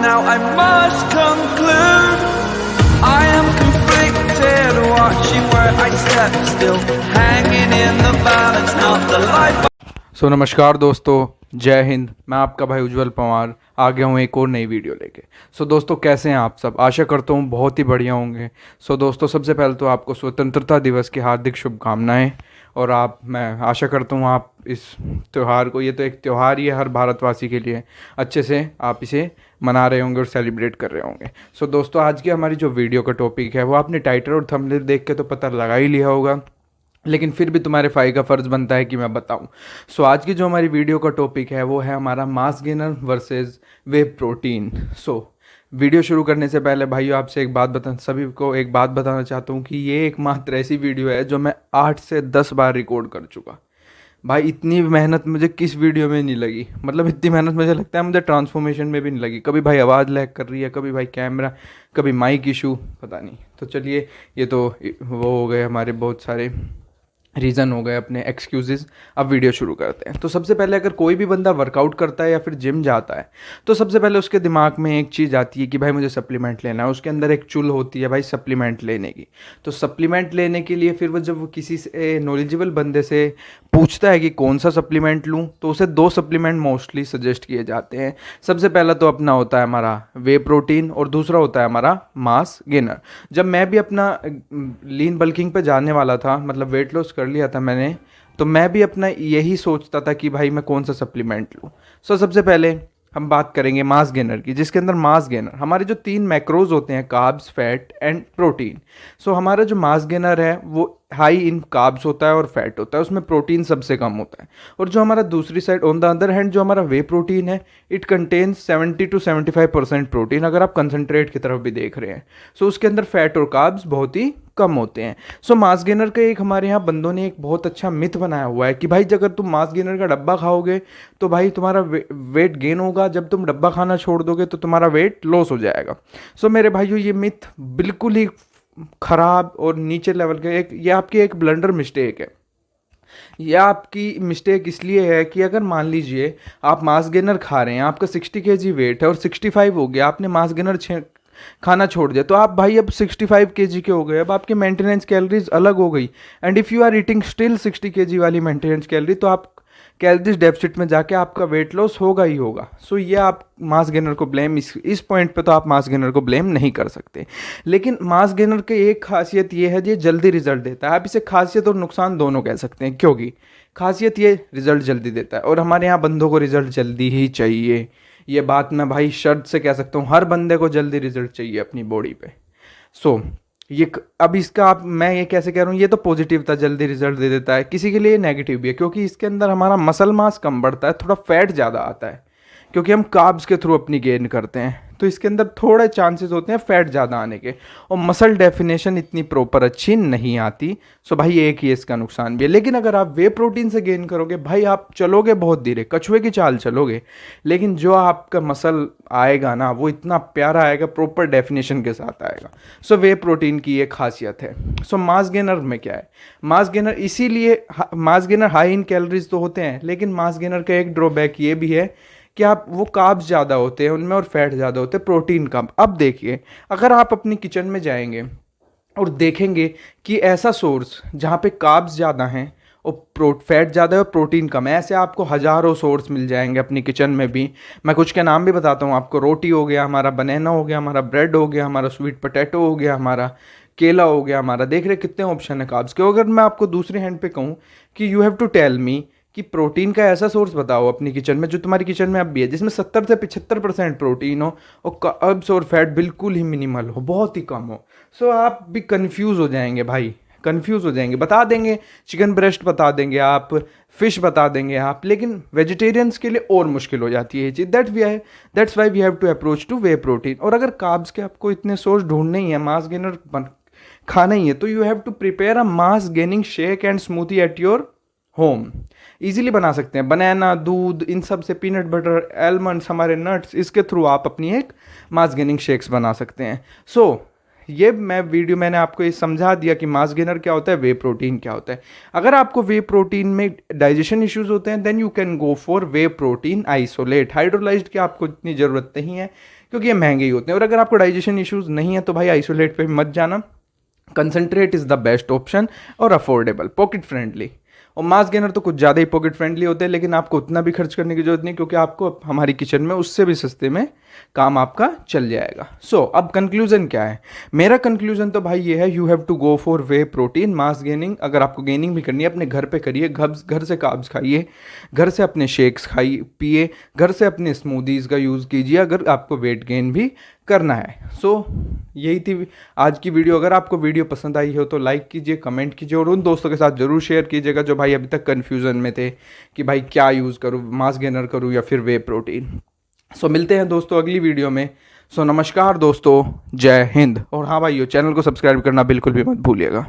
now I must conclude I am conflicted, watching where I step still, hanging in the balance, not the life. सो नमस्कार दोस्तों, जय हिंद। मैं आपका भाई उज्जवल पंवार आ गया हूँ एक और नई वीडियो लेके। सो दोस्तों, कैसे हैं आप सब? आशा करता हूँ बहुत ही बढ़िया होंगे। सो दोस्तों, सबसे पहले तो आपको स्वतंत्रता दिवस की हार्दिक शुभकामनाएं। और मैं आशा करता हूँ आप इस त्यौहार को, ये तो एक त्यौहार ही है हर भारतवासी के लिए, अच्छे से आप इसे मना रहे होंगे और सेलिब्रेट कर रहे होंगे। सो दोस्तों, आज की हमारी जो वीडियो का टॉपिक है वो आपने टाइटल और थंबनेल देख के तो पता लगा ही लिया होगा, लेकिन फिर भी तुम्हारे भाई का फ़र्ज़ बनता है कि मैं बताऊं। सो आज की जो हमारी वीडियो का टॉपिक है वो है हमारा मास गेनर वर्सेस वे प्रोटीन। सो वीडियो शुरू करने से पहले भाइयों आपसे एक बात सभी को एक बात बताना चाहता हूं कि ये एकमात्र ऐसी वीडियो है जो मैं 8 से 10 बार रिकॉर्ड कर चुका। भाई इतनी मेहनत मुझे किस वीडियो में नहीं लगी, मतलब इतनी मेहनत मुझे लगता है मुझे ट्रांसफॉर्मेशन में भी नहीं लगी। कभी भाई आवाज़ लैग कर रही है, कभी भाई कैमरा, कभी माइक इशू, पता नहीं। तो चलिए, ये तो वो हो गए हमारे बहुत सारे रीज़न हो गए, अपने एक्सक्यूज़ेज़। अब वीडियो शुरू करते हैं। तो सबसे पहले अगर कोई भी बंदा वर्कआउट करता है या फिर जिम जाता है तो सबसे पहले उसके दिमाग में एक चीज़ आती है कि भाई मुझे सप्लीमेंट लेना है। उसके अंदर एक चुल होती है भाई सप्लीमेंट लेने की। तो सप्लीमेंट लेने के लिए फिर वो जब वो किसी से नॉलेजेबल बंदे से पूछता है कि कौन सा सप्लीमेंट लूँ, तो उसे 2 सप्लीमेंट मोस्टली सजेस्ट किए जाते हैं। सबसे पहला तो अपना होता है हमारा वे प्रोटीन और दूसरा होता है हमारा मास गेनर। जब मैं भी अपना लीन बल्किंग पे जाने वाला था, मतलब वेट लॉस कर लिया था मैंने, तो मैं भी अपना यही सोचता था कि भाई मैं कौन सा सप्लीमेंट लूँ। सो सबसे पहले हम बात करेंगे मास गेनर की, जिसके अंदर मास गेनर हमारे जो 3 मैक्रोज होते हैं, कार्ब्स, फैट एंड प्रोटीन। सो हमारा जो मास गेनर है वो हाई इन कार्ब्स होता है और फैट होता है, उसमें प्रोटीन सबसे कम होता है। और जो हमारा दूसरी side on the other hand जो हमारा वे प्रोटीन है, इट कंटेन्स 70 to 75% प्रोटीन, अगर आप कंसनट्रेट की तरफ भी देख रहे हैं। सो उसके अंदर फैट और कार्ब्स बहुत ही कम होते हैं। सो मास गेनर का एक हमारे यहाँ बंदों ने एक बहुत अच्छा मिथ बनाया हुआ है कि भाई अगर तुम मास गेनर का डब्बा खाओगे तो भाई तुम्हारा वेट गेन होगा, जब तुम डब्बा खाना छोड़ दोगे तो तुम्हारा वेट लॉस हो जाएगा। सो मेरे भाइयों, ये मिथ बिल्कुल ही खराब और नीचे लेवल का ये आपकी एक ब्लंडर मिस्टेक है। यह आपकी मिस्टेक इसलिए है कि अगर मान लीजिए आप मास गेनर खा रहे हैं, आपका 60 kg वेट है और 65 हो गया, आपने मास गेनर खाना छोड़ दिया, तो आप भाई अब 65 kg के हो गए, अब आपकी मेंटेनेंस कैलोरीज अलग हो गई। And if you are eating still 60 kg वाली मेंटेनेंस कैलोरी, तो आप कैलोरीज डेफिसिट में जाके आपका वेट लॉस होगा ही होगा। सो ये आप मास गेनर को ब्लेम इस पॉइंट पे तो आप मास गेनर को ब्लेम नहीं कर सकते। लेकिन मास गेनर की एक खासियत ये है, ये जल्दी रिजल्ट देता है। आप इसे खासियत और नुकसान दोनों कह सकते हैं, क्योंकि खासियत ये रिजल्ट जल्दी देता है और हमारे यहाँ बंदों को रिजल्ट जल्दी ही चाहिए। ये बात मैं भाई शर्त से कह सकता हूँ, हर बंदे को जल्दी रिजल्ट चाहिए अपनी बॉडी पे। सो अब इसका मैं ये कैसे कह रहा हूँ, ये तो पॉजिटिव था, जल्दी रिजल्ट दे देता है। किसी के लिए नेगेटिव भी है, क्योंकि इसके अंदर हमारा मसल मास कम बढ़ता है, थोड़ा फैट ज़्यादा आता है, क्योंकि हम कार्ब्स के थ्रू अपनी गेन करते हैं। तो इसके अंदर थोड़े चांसेस होते हैं फैट ज़्यादा आने के, और मसल डेफिनेशन इतनी प्रॉपर अच्छी नहीं आती। सो भाई एक ही इसका नुकसान भी है। लेकिन अगर आप वे प्रोटीन से गेन करोगे भाई, आप चलोगे बहुत धीरे, कछुए की चाल चलोगे, लेकिन जो आपका मसल आएगा ना वो इतना प्यारा आएगा, प्रॉपर डेफिनेशन के साथ आएगा। सो वे प्रोटीन की एक खासियत है। सो मास गेनर में क्या है, मास गेनर इसीलिए mass gainer high in calories तो होते हैं, लेकिन मास गेनर का एक ड्रॉबैक ये भी है कि आप वो कार्ब्स ज़्यादा होते हैं उनमें और फैट ज़्यादा होते हैं, प्रोटीन कम। अब देखिए, अगर आप अपनी किचन में जाएंगे और देखेंगे कि ऐसा सोर्स जहाँ पे कार्ब्स ज़्यादा हैं और फैट ज़्यादा है और प्रोटीन कम है, ऐसे आपको हज़ारों सोर्स मिल जाएंगे अपनी किचन में भी। मैं कुछ के नाम भी बताता हूँ आपको। रोटी हो गया हमारा, बनाना हो गया हमारा, ब्रेड हो गया हमारा, स्वीट पोटैटो हो गया हमारा, केला हो गया हमारा। देख रहे कितने ऑप्शन है कार्ब्स के। अगर मैं आपको दूसरे हैंड पे कहूँ कि you have to tell me कि प्रोटीन का ऐसा सोर्स बताओ अपनी किचन में, जो तुम्हारी किचन में अब भी है, जिसमें 70 से 75% प्रोटीन हो और कार्ब्स और फैट बिल्कुल ही मिनिमल हो, बहुत ही कम हो। सो आप भी कंफ्यूज हो जाएंगे भाई, कंफ्यूज हो जाएंगे। बता देंगे चिकन ब्रेस्ट, बता देंगे आप फिश, बता देंगे आप, लेकिन वेजिटेरियंस के लिए और मुश्किल हो जाती है ये चीज़। That's why we have to approach to whey protein. और अगर कार्ब्स के आपको इतने सोर्स ढूंढने ही है, मास गेनर खाना ही है, तो you have to prepare a mass gaining shake and smoothie at your home. Easily बना सकते हैं, बनाना, दूध, इन सब से, पीनट बटर, आलमंड्स, हमारे नट्स, इसके थ्रू आप अपनी एक मास गेनिंग शेक्स बना सकते हैं। सो ये मैंने आपको ये समझा दिया कि मास गेनर क्या होता है, वे प्रोटीन क्या होता है। अगर आपको वे प्रोटीन में डाइजेशन इश्यूज होते हैं, then you can go for whey protein isolate. Hydrolysed की आपको इतनी ज़रूरत नहीं है, क्योंकि ये महंगे ही होते हैं। और अगर आपको डाइजेशन इश्यूज़ नहीं है तो भाई आइसोलेट पे मत जाना। Concentrate is the best option और अफोर्डेबल, पॉकेट फ्रेंडली। और मास गेनर तो कुछ ज़्यादा ही पॉकेट फ्रेंडली होते हैं, लेकिन आपको उतना भी खर्च करने की जरूरत नहीं, क्योंकि आपको हमारी किचन में उससे भी सस्ते में काम आपका चल जाएगा। सो अब कंक्लूजन क्या है? मेरा कंक्लूजन तो भाई ये है, you have to go for whey protein mass gaining. अगर आपको गेनिंग भी करनी है अपने घर पे करिए, घर से कार्ब्स खाइए, घर से अपने शेक्स खाइए पिए, घर से अपने स्मूदीज़ का यूज़ कीजिए अगर आपको वेट गेन भी करना है। सो यही थी आज की वीडियो। अगर आपको वीडियो पसंद आई हो तो लाइक कीजिए, कमेंट कीजिए और उन दोस्तों के साथ ज़रूर शेयर कीजिएगा जो भाई अभी तक कन्फ्यूज़न में थे कि भाई क्या यूज़ करूँ, मास गेनर करूँ या फिर वे प्रोटीन। सो मिलते हैं दोस्तों अगली वीडियो में। सो नमस्कार दोस्तों, जय हिंद। और हाँ भाइयों, चैनल को सब्सक्राइब करना बिल्कुल भी मत भूलिएगा।